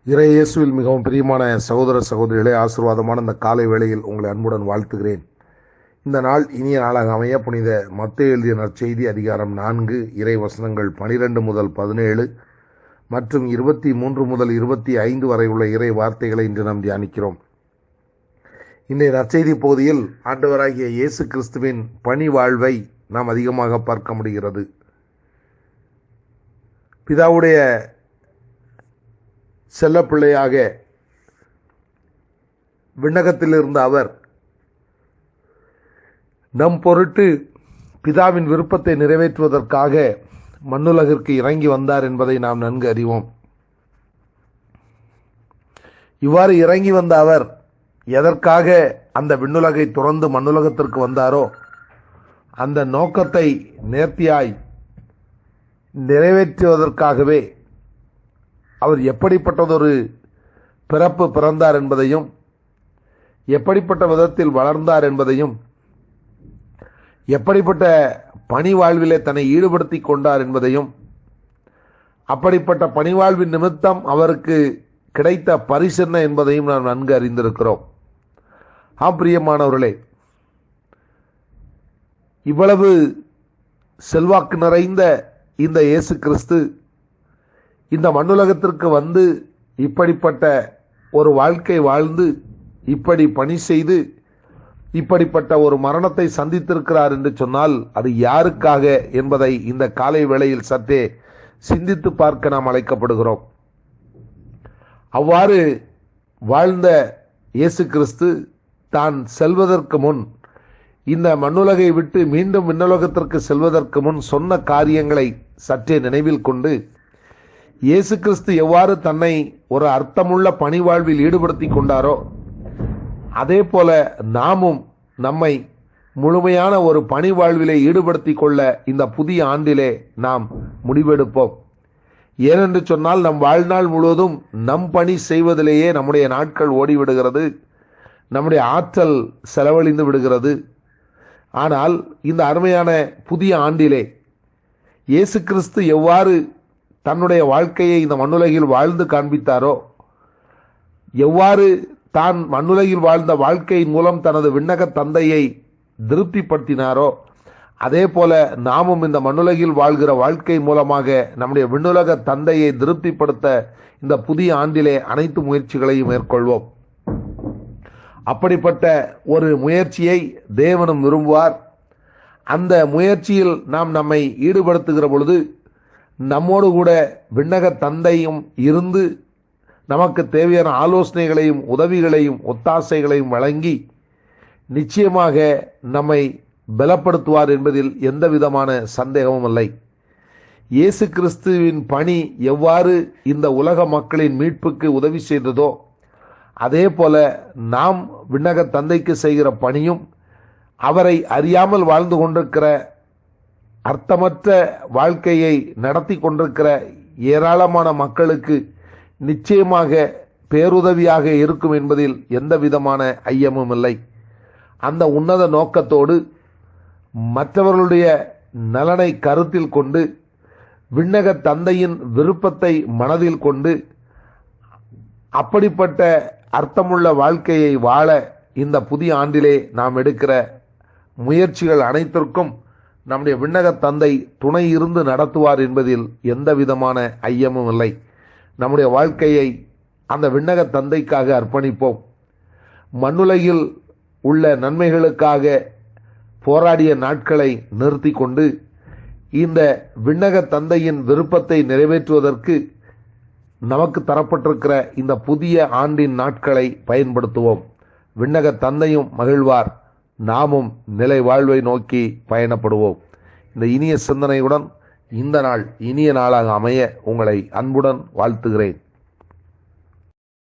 இறை இயேசுவில் மிகவும் பிரியமான சகோதர சகோதரிகளே, ஆசீர்வாதமான இந்த காலை வேளையில் உங்களை அன்புடன் வாழ்த்துகிறேன். இந்த நாள் இனிய நாளாக அமைய புனித மத்தேயு எழுதிய நற்செய்தி அதிகாரம் 4 இறை வசனங்கள் 12 முதல் 17 மற்றும் 23 முதல் 25 வரை உள்ள இறை வார்த்தைகளை இன்று நாம் தியானிக்கிறோம். இன்றைய நற்செய்தி பகுதியில் ஆண்டவராகிய இயேசு கிறிஸ்துவின் பணி வாழ்வை நாம் அதிகமாக பார்க்க முடிகிறது. பிதாவுடைய செல்லப்பிள்ளையாக விண்ணகத்தில் இருந்த அவர் நம் பொருட்டு பிதாவின் விருப்பத்தை நிறைவேற்றுவதற்காக மண்ணுலகிற்கு இறங்கி வந்தார் என்பதை நாம் நன்கு அறிவோம். இவ்வாறு இறங்கி வந்த அவர் எதற்காக அந்த விண்ணுலகை துறந்து மண்ணுலகத்திற்கு வந்தாரோ அந்த நோக்கத்தை நேர்த்தியாய் நிறைவேற்றுவதற்காகவே அவர் எப்படிப்பட்டதொரு பிறப்பு பிறந்தார் என்பதையும், எப்படிப்பட்ட விதத்தில் வளர்ந்தார் என்பதையும், எப்படிப்பட்ட பணி வாழ்விலே தன்னை ஈடுபடுத்திக் கொண்டார் என்பதையும், அப்படிப்பட்ட பணிவாழ்வின் நிமித்தம் அவருக்கு கிடைத்த பரிசு என்ன என்பதையும் நாம் நன்கு அறிந்திருக்கிறோம். பிரியமானவர்களே, இவ்வளவு செல்வாக்கு நிறைந்த இந்த இயேசு கிறிஸ்து இந்த மண்ணுலகத்திற்கு வந்து இப்படிப்பட்ட ஒரு வாழ்க்கை வாழ்ந்து, இப்படி பணி செய்து, இப்படிப்பட்ட ஒரு மரணத்தை சந்தித்திருக்கிறார் என்று சொன்னால் அது யாருக்காக என்பதை இந்த காலை வேளையில் சற்றே சிந்தித்து பார்க்க நாம் அழைக்கப்படுகிறோம். அவ்வாறு வாழ்ந்த இயேசு கிறிஸ்து தான் செல்வதற்கு முன், இந்த மண்ணுலகை விட்டு மீண்டும் விண்ணுலகத்திற்கு செல்வதற்கு முன் சொன்ன காரியங்களை சற்றே நினைவில் கொண்டு, இயேசு கிறிஸ்து எவ்வாறு தன்னை ஒரு அர்த்தமுள்ள பணி வாழ்வில் ஈடுபடுத்தி கொண்டாரோ அதே போல நாமும் நம்மை முழுமையான ஒரு பணி வாழ்விலே ஈடுபடுத்தி கொள்ள இந்த புதிய ஆண்டிலே நாம் முடிவெடுப்போம். ஏனென்று சொன்னால் நம் வாழ்நாள் முழுவதும் நம் பணி செய்வதிலேயே நம்முடைய நாட்கள் ஓடிவிடுகிறது, நம்முடைய ஆற்றல் செலவழிந்து விடுகிறது. ஆனால் இந்த அருமையான புதிய ஆண்டிலே இயேசு கிறிஸ்து எவ்வாறு தன்னுடைய வாழ்க்கையை இந்த மண்ணுலகில் வாழ்ந்து காண்பித்தாரோ, எவ்வாறு தான் மண்ணுலகில் வாழ்ந்த வாழ்க்கையின் மூலம் தனது விண்ணக தந்தையை திருப்திப்படுத்தினாரோ அதே போல நாமும் இந்த மண்ணுலகில் வாழ்கிற வாழ்க்கை மூலமாக நம்முடைய விண்ணுலக தந்தையை திருப்திப்படுத்த இந்த புதிய ஆண்டிலே அனைத்து முயற்சிகளையும் மேற்கொள்வோம். அப்படிப்பட்ட ஒரு முயற்சியை தேவனும் விரும்புவார். அந்த முயற்சியில் நாம் நம்மை ஈடுபடுத்துகிற பொழுது நம்மோடு கூட விண்ணக தந்தையும் இருந்து நமக்கு தேவையான ஆலோசனைகளையும் உதவிகளையும் ஒத்தாசைகளையும் வழங்கி நிச்சயமாக நம்மை பலப்படுத்துவார் என்பதில் எந்த விதமான சந்தேகமும் இல்லை. இயேசு கிறிஸ்துவின் பணி எவ்வாறு இந்த உலக மக்களின் மீட்புக்கு உதவி செய்ததோ அதே போல நாம் விண்ணக தந்தைக்கு செய்கிற பணியும் அவரை அறியாமல் வாழ்ந்து கொண்டிருக்கிற அர்த்தமற்ற வாழ்க்கையை நடத்தி கொண்டிருக்கிற ஏராளமான மக்களுக்கு நிச்சயமாக பேருதவியாக இருக்கும் என்பதில் எந்த விதமான ஐயமும் இல்லை. அந்த உன்னத நோக்கத்தோடு மற்றவர்களுடைய நலனை கருத்தில் கொண்டு விண்ணக தந்தையின் விருப்பத்தை மனதில் கொண்டு அப்படிப்பட்ட அர்த்தமுள்ள வாழ்க்கையை வாழ இந்த புதிய ஆண்டிலே நாம் எடுக்கிற முயற்சிகள் அனைத்திற்கும் நம்முடைய விண்ணக தந்தை துணை இருந்து நடத்துவார் என்பதில் எந்த விதமான ஐயமும் இல்லை. நம்முடைய வாழ்க்கையை அந்த விண்ணக தந்தைக்காக அர்ப்பணிப்போம். மண்ணுலகில் உள்ள நன்மைகளுக்காக போராடிய நாட்களை நிறுத்தி கொண்டு இந்த விண்ணக தந்தையின் விருப்பத்தை நிறைவேற்றுவதற்கு நமக்கு தரப்பட்டிருக்கிற இந்த புதிய ஆண்டின் நாட்களை பயன்படுத்துவோம். விண்ணக தந்தையும் மகிழ்வார், நாமும் நிலை வாழ்வை நோக்கி பயணப்படுவோம். இந்த இனிய சிந்தனையுடன் இந்த நாள் இனிய நாளாக அமைய உங்களை அன்புடன் வாழ்த்துகிறேன்.